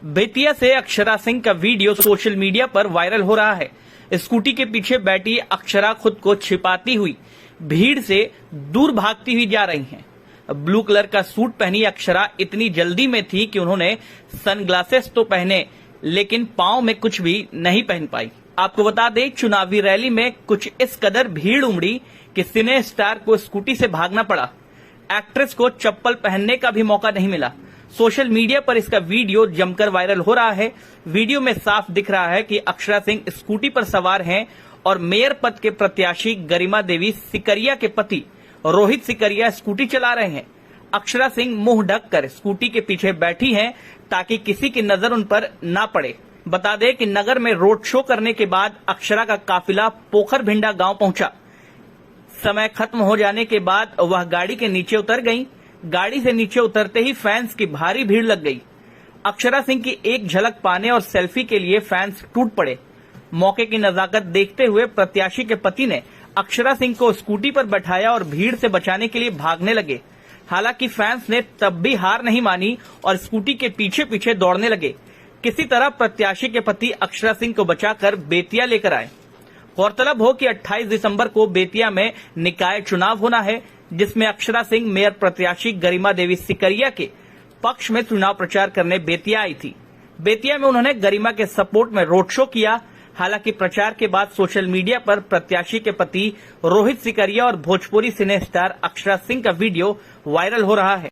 बेतिया से अक्षरा सिंह का video social media पर वायरल हो रहा है। स्कूटी के पीछे बैठी अक्षरा खुद को छिपाती हुई भीड़ से दूर भागती हुई जा रही हैं। ब्लू कलर का सूट पहनी अक्षरा इतनी जल्दी में थी कि उन्होंने सनग्लासेस तो पहने लेकिन पांव में कुछ भी नहीं पहन पाई। आपको बता दें, चुनावी रैली में कुछ इस कदर भीड़ उमड़ी कि सिने स्टार को स्कूटी से भागना पड़ा। एक्ट्रेस को चप्पल पहनने का भी मौका नहीं मिला। सोशल मीडिया पर इसका वीडियो जमकर वायरल हो रहा है। वीडियो में साफ दिख रहा है कि अक्षरा सिंह स्कूटी पर सवार हैं और मेयर पद के प्रत्याशी गरिमा देवी सिकरिया के पति रोहित सिकरिया स्कूटी चला रहे हैं। अक्षरा सिंह मुंह ढककर स्कूटी के पीछे बैठी हैं ताकि किसी की नजर उन पर ना पड़े। बता दें कि नगर में रोड शो करने के बाद अक्षरा का काफिला पोखर भिंडा गांव पहुंचा। समय खत्म हो जाने के बाद वह गाड़ी के नीचे उतर गईं। गाड़ी से नीचे उतरते ही फैंस की भारी भीड़ लग गई। अक्षरा सिंह की एक झलक पाने और सेल्फी के लिए फैंस टूट पड़े। मौके की नजाकत देखते हुए प्रत्याशी के पति ने अक्षरा सिंह को स्कूटी पर बैठाया और भीड़ से बचाने के लिए भागने लगे। हालांकि फैंस ने तब भी हार नहीं मानी और स्कूटी के पीछे पीछे दौड़ने लगे। किसी तरह प्रत्याशी के पति अक्षरा सिंह को बचाकर बेतिया लेकर आए। गौरतलब हो कि 28 दिसंबर को बेतिया में निकाय चुनाव होना है, जिसमें अक्षरा सिंह मेयर प्रत्याशी गरिमा देवी सिकरिया के पक्ष में चुनाव प्रचार करने बेतिया आई थी। बेतिया में उन्होंने गरिमा के सपोर्ट में रोड शो किया। हालांकि प्रचार के बाद सोशल मीडिया पर प्रत्याशी के पति रोहित सिकरिया और भोजपुरी सिने स्टार अक्षरा सिंह का वीडियो वायरल हो रहा है।